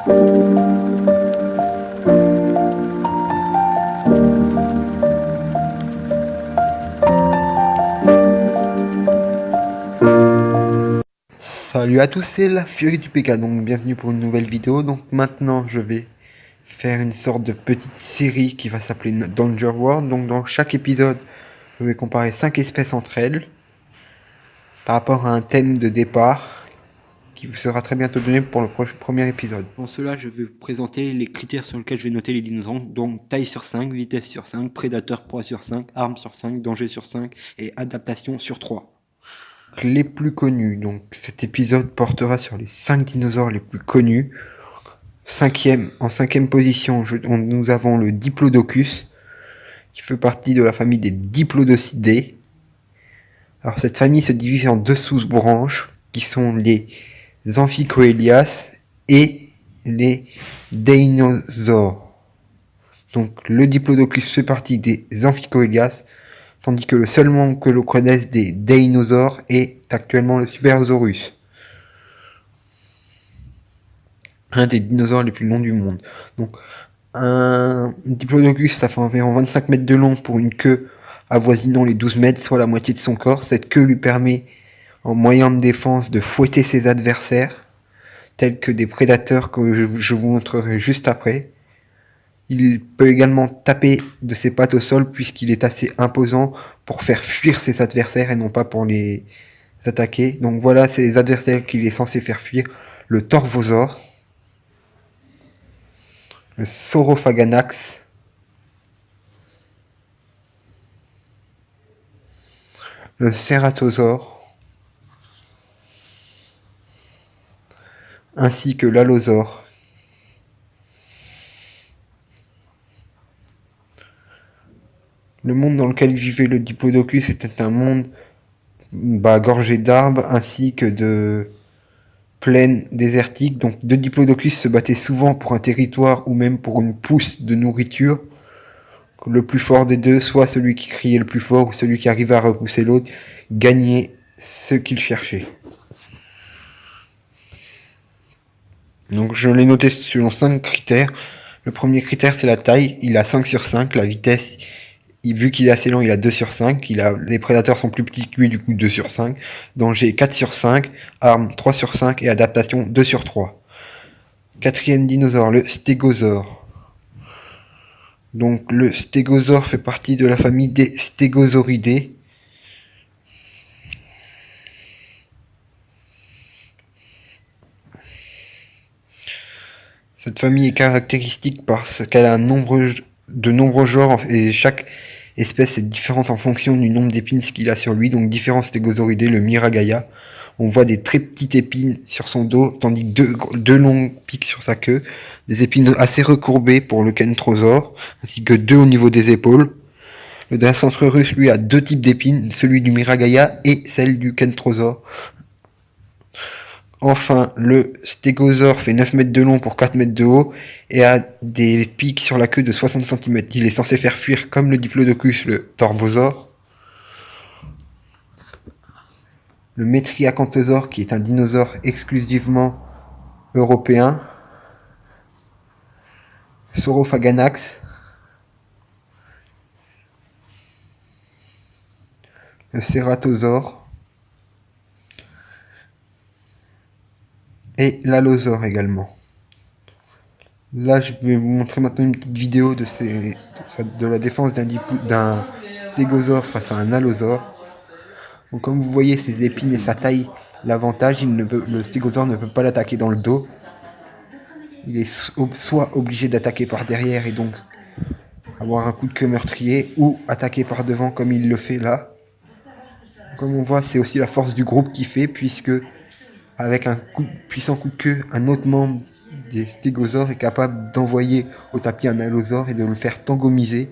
Salut à tous, c'est la Furie du PK, donc bienvenue pour une nouvelle vidéo. Donc maintenant je vais faire une sorte de petite série qui va s'appeler Danger World. Donc dans chaque épisode, je vais comparer 5 espèces entre elles par rapport à un thème de départ qui vous sera très bientôt donné pour le premier épisode. Pour cela, je vais vous présenter les critères sur lesquels je vais noter les dinosaures. Donc taille sur 5, vitesse sur 5, prédateur proie sur 5, arme sur 5, danger sur 5 et adaptation sur 3. Les plus connus, donc cet épisode portera sur les 5 dinosaures les plus connus. En cinquième position, nous avons le Diplodocus, qui fait partie de la famille des Diplodocidae. Alors cette famille se divise en deux sous-branches, qui sont les Amphicoelias et les Deinosaures. Donc le Diplodocus fait partie des Amphicoelias, tandis que le seul membre que l'on connaisse des Deinosaures est actuellement le Supersaurus, un des dinosaures les plus longs du monde. Donc un Diplodocus, ça fait environ 25 mètres de long pour une queue avoisinant les 12 mètres, soit la moitié de son corps. Cette queue lui permet, en moyen de défense, de fouetter ses adversaires, tels que des prédateurs que je vous montrerai juste après. Il peut également taper de ses pattes au sol puisqu'il est assez imposant pour faire fuir ses adversaires et non pas pour les attaquer. Donc voilà, c'est les adversaires qu'il est censé faire fuir. Le Torvosaure, le Saurophaganax, le Ceratosaure, ainsi que l'Allosaure. Le monde dans lequel vivait le Diplodocus était un monde gorgé d'arbres ainsi que de plaines désertiques. Donc deux Diplodocus se battaient souvent pour un territoire ou même pour une pousse de nourriture. Le plus fort des deux, soit celui qui criait le plus fort ou celui qui arrivait à repousser l'autre, gagnait ce qu'il cherchait. Donc je l'ai noté selon 5 critères. Le premier critère, c'est la taille. Il a 5 sur 5. La vitesse, vu qu'il est assez long, il a 2 sur 5. Les prédateurs sont plus petits que lui, du coup 2 sur 5. Danger 4 sur 5. Arme 3 sur 5. Et adaptation 2 sur 3. Quatrième dinosaure, le Stégosaure. Donc le Stégosaure fait partie de la famille des Stégosauridae. Cette famille est caractéristique parce qu'elle a de nombreux genres et chaque espèce est différente en fonction du nombre d'épines qu'il a sur lui. Donc différents Stégosauridae, le Miragaia, on voit des très petites épines sur son dos, tandis que deux longs pics sur sa queue, des épines assez recourbées pour le Kentrosaure, ainsi que 2 au niveau des épaules. Le Dracentrurus, lui, a 2 types d'épines, celui du Miragaia et celle du Kentrosaure. Enfin, le Stégosaure fait 9 mètres de long pour 4 mètres de haut et a des pics sur la queue de 60 cm. Il est censé faire fuir, comme le Diplodocus, le Torvosaure. Le Metriacanthosaure, qui est un dinosaure exclusivement européen. Saurophaganax. Le Ceratosaure. Et l'Allosaure également. Là, je vais vous montrer maintenant une petite vidéo de la défense d'un Stégosaure face à un Allosaure. Donc, comme vous voyez, ses épines et sa taille, l'avantage, le Stégosaure ne peut pas l'attaquer dans le dos. Il est soit obligé d'attaquer par derrière et donc avoir un coup de queue meurtrier, ou attaquer par devant comme il le fait là. Comme on voit, c'est aussi la force du groupe qui fait, puisque avec un puissant coup de queue, un autre membre des stégosaures est capable d'envoyer au tapis un allosaure et de le faire tangomiser,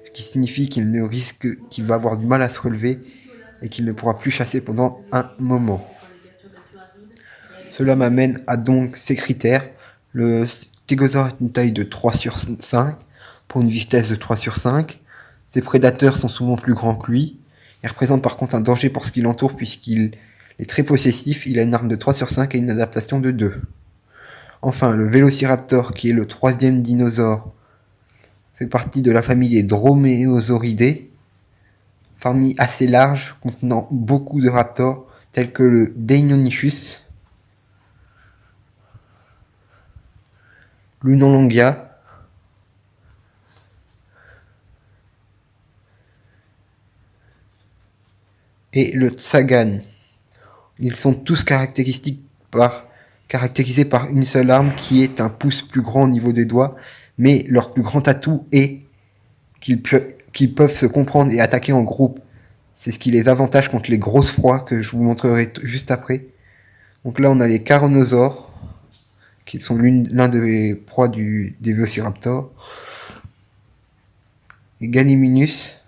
ce qui signifie qu'il va avoir du mal à se relever et qu'il ne pourra plus chasser pendant un moment. Cela m'amène à donc ces critères. Le stégosaure est une taille de 3 sur 5 pour une vitesse de 3 sur 5. Ses prédateurs sont souvent plus grands que lui. Il représente par contre un danger pour ce qui l'entoure puisqu'il est très possessif. Il a une arme de 3 sur 5 et une adaptation de 2. Enfin, le Vélociraptor, qui est le troisième dinosaure, fait partie de la famille des Dromaeosauridés, famille assez large contenant beaucoup de raptors tels que le Deinonychus, l'Unalongia, et le Tsagan. Ils sont tous caractérisés par une seule arme qui est un pouce plus grand au niveau des doigts, mais leur plus grand atout est qu'ils peuvent se comprendre et attaquer en groupe. C'est ce qui les avantage contre les grosses proies que je vous montrerai juste après. Donc là on a les Carnosaures, qui sont l'un des proies des Vélociraptors. Les Gallimimus,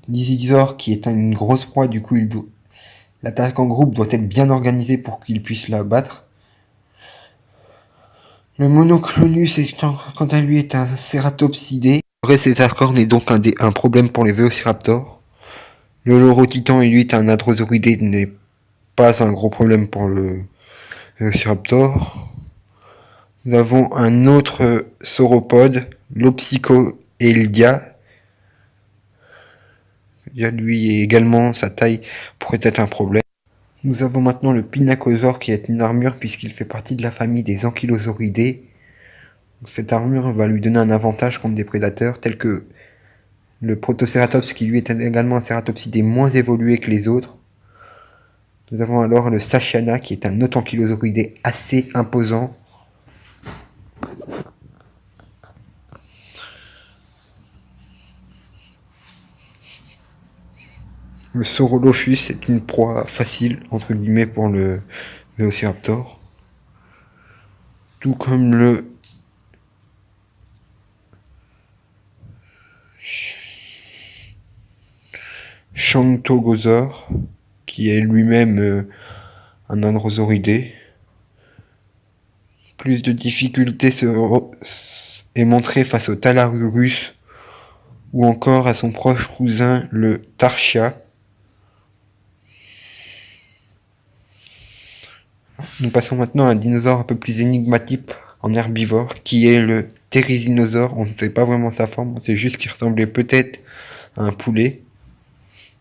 l'Isidore qui est une grosse proie, du coup l'attaque en groupe doit être bien organisée pour qu'il puisse la battre. Le Monoclonus, quant à lui, est un cératopsidé. Le Récétacorne est donc un problème pour les Vélociraptors. Le Lorotitan, lui, est un hadrosauridé, n'est pas un gros problème pour le Vélociraptor. Nous avons un autre sauropode, l'Opsicoeldia. Lui également, sa taille pourrait être un problème. Nous avons maintenant le Pinacosaure qui est une armure puisqu'il fait partie de la famille des Ankylosauridés. Cette armure va lui donner un avantage contre des prédateurs tels que le Protoceratops qui lui est également un cératopsidé moins évolué que les autres. Nous avons alors le Sachiana qui est un autre ankylosauridé assez imposant. Le Saurolophus est une proie facile, entre guillemets, pour le Vélociraptor. Tout comme le Champtogosaure, qui est lui-même un androsauridé. Plus de difficulté est montrée face au Talarurus ou encore à son proche cousin le Tarchia. Nous passons maintenant à un dinosaure un peu plus énigmatique en herbivore, qui est le Therizinosaure. On ne sait pas vraiment sa forme, on sait juste qu'il ressemblait peut-être à un poulet.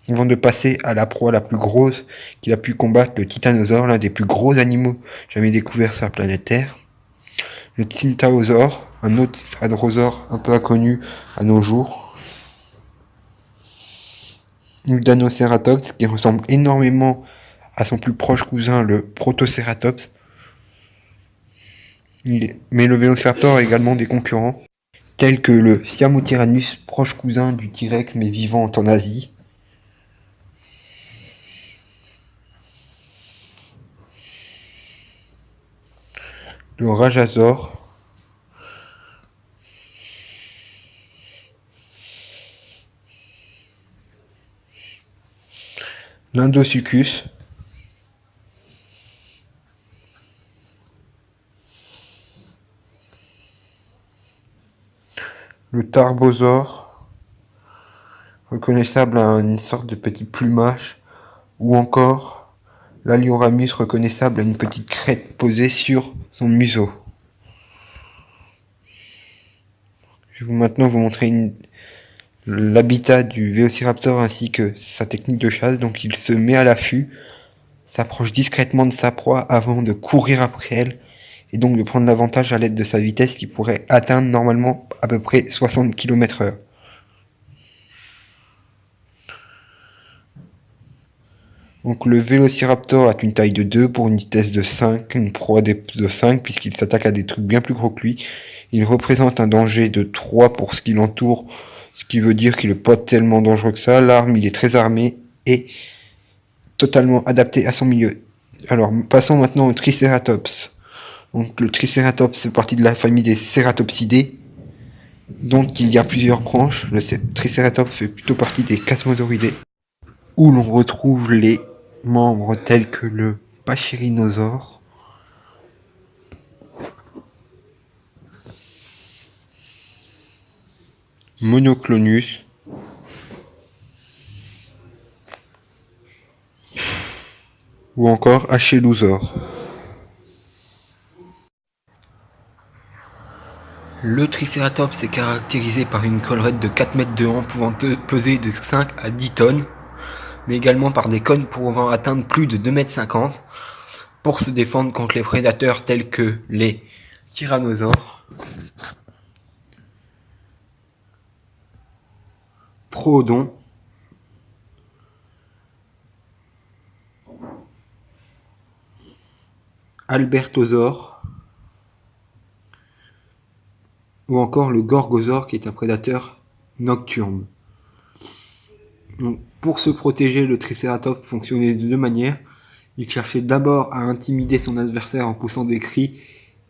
Avant de passer à la proie la plus grosse qu'il a pu combattre, le Titanosaure, l'un des plus gros animaux jamais découverts sur la planète Terre. Le Tsintaosaure, un autre hadrosaure un peu inconnu à nos jours. L'Udanoceratops, qui ressemble énormément à son plus proche cousin, le Protoceratops. Mais le Vélociraptor a également des concurrents, tels que le Siamotyrannus, proche cousin du T-Rex mais vivant en Asie. Le Rajasaure. L'Indosuchus. Le Tarbosaure, reconnaissable à une sorte de petit plumage, ou encore l'Alioramus, reconnaissable à une petite crête posée sur son museau. Je vais maintenant vous montrer l'habitat du Vélociraptor ainsi que sa technique de chasse. Donc il se met à l'affût, s'approche discrètement de sa proie avant de courir après elle, et donc de prendre l'avantage à l'aide de sa vitesse qui pourrait atteindre normalement à peu près 60 km/h. Donc le Vélociraptor a une taille de 2 pour une vitesse de 5, une proie de 5 puisqu'il s'attaque à des trucs bien plus gros que lui. Il représente un danger de 3 pour ce qui l'entoure, ce qui veut dire qu'il n'est pas tellement dangereux que ça. L'arme, il est très armé et totalement adapté à son milieu. Alors passons maintenant au Triceratops. Donc le Triceratops fait partie de la famille des Cératopsidés. Donc il y a plusieurs branches. Le Triceratops fait plutôt partie des Chasmosauridés, où l'on retrouve les membres tels que le Pachyrhinosaure, Monoclonus, ou encore Achelous. Le Triceratops est caractérisé par une collerette de 4 mètres de haut pouvant peser de 5 à 10 tonnes, mais également par des cônes pouvant atteindre plus de 2,50 m pour se défendre contre les prédateurs tels que les tyrannosaures, troodons, albertosaures ou encore le gorgosaure qui est un prédateur nocturne. Donc, pour se protéger, le Triceratops fonctionnait de deux manières. Il cherchait d'abord à intimider son adversaire en poussant des cris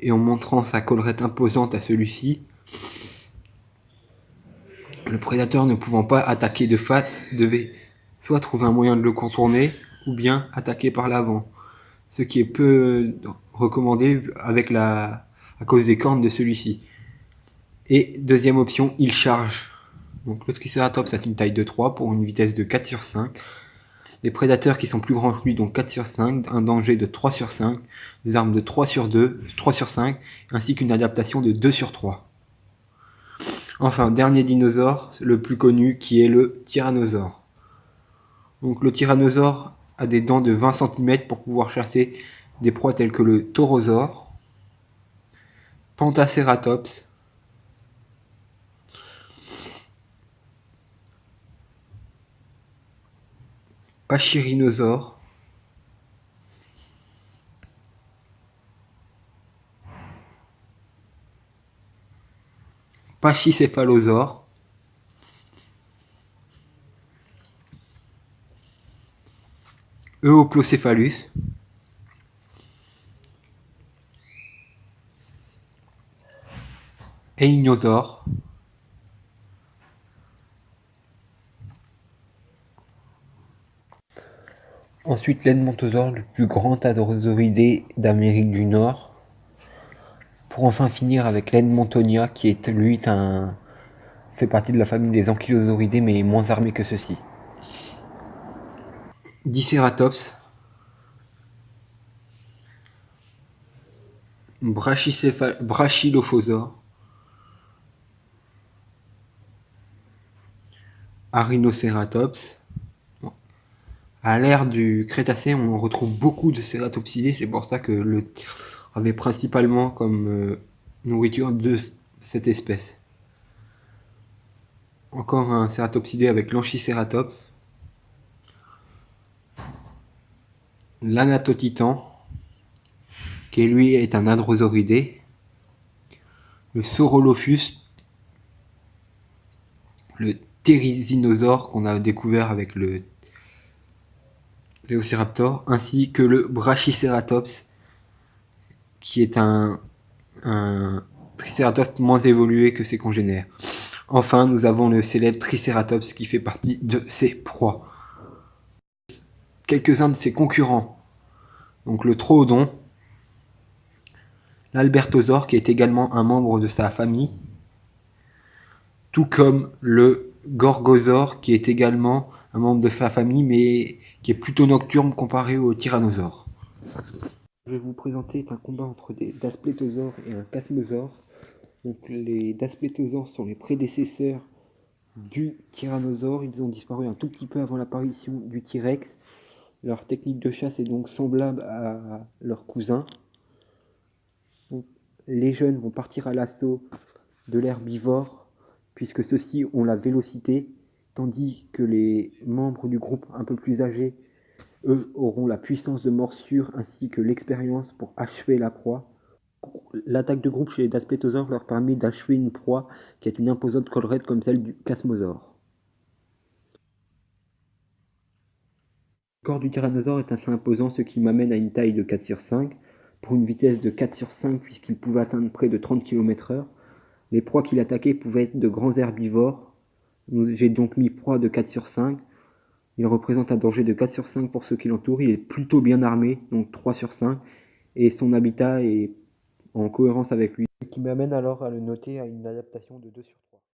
et en montrant sa collerette imposante à celui-ci. Le prédateur ne pouvant pas attaquer de face devait soit trouver un moyen de le contourner ou bien attaquer par l'avant, ce qui est peu recommandé à cause des cornes de celui-ci. Et deuxième option, il charge. Donc le Triceratops a une taille de 3 pour une vitesse de 4/5. Les prédateurs qui sont plus grands que lui, donc 4/5, un danger de 3/5, des armes de 3/2, 3/5, ainsi qu'une adaptation de 2/3. Enfin, dernier dinosaure, le plus connu, qui est le tyrannosaure. Donc le tyrannosaure a des dents de 20 cm pour pouvoir chasser des proies telles que le taurosaure, Pantacératops, Pachyrhinosaure, Pachycéphalosaure, Euoplocéphalus, Einosaure, ensuite l'Edmontosaure, le plus grand hadrosauridé d'Amérique du Nord, pour enfin finir avec l'Edmontonia qui est lui fait partie de la famille des ankylosauridés mais est moins armé que ceux-ci. Diceratops, Brachylophosaure, Arinoceratops. À l'ère du Crétacé, on retrouve beaucoup de cératopsidés, c'est pour ça que le avait principalement comme nourriture de cette espèce. Encore un cératopsidé avec l'Anchyceratops, l'Anatotitan, qui lui est un hadrosauridé, le Saurolophus, le Therizinosaure qu'on a découvert avec le Velociraptor, ainsi que le Brachyceratops, qui est un Triceratops moins évolué que ses congénères. Enfin, nous avons le célèbre Triceratops qui fait partie de ses proies. Quelques-uns de ses concurrents, donc le Troodon, l'Albertosaure qui est également un membre de sa famille, tout comme le Gorgosaure qui est également un membre de sa famille mais qui est plutôt nocturne comparé au Tyrannosaure. Je vais vous présenter un combat entre des Dasplétosaures et un Chasmosaure. Donc les Dasplétosaures sont les prédécesseurs du Tyrannosaure. Ils ont disparu un tout petit peu avant l'apparition du T-Rex. Leur technique de chasse est donc semblable à leurs cousins. Donc, les jeunes vont partir à l'assaut de l'herbivore, puisque ceux-ci ont la vélocité, tandis que les membres du groupe un peu plus âgés, eux, auront la puissance de morsure ainsi que l'expérience pour achever la proie. L'attaque de groupe chez les Dasplétosaures leur permet d'achever une proie qui est une imposante collerette comme celle du Chasmosaure. Le corps du tyrannosaure est assez imposant, ce qui m'amène à une taille de 4/5, pour une vitesse de 4/5 puisqu'il pouvait atteindre près de 30 km/h. Les proies qu'il attaquait pouvaient être de grands herbivores. J'ai donc mis proie de 4/5. Il représente un danger de 4/5 pour ceux qui l'entourent. Il est plutôt bien armé, donc 3/5. Et son habitat est en cohérence avec lui. Ce qui m'amène alors à le noter à une adaptation de 2/5.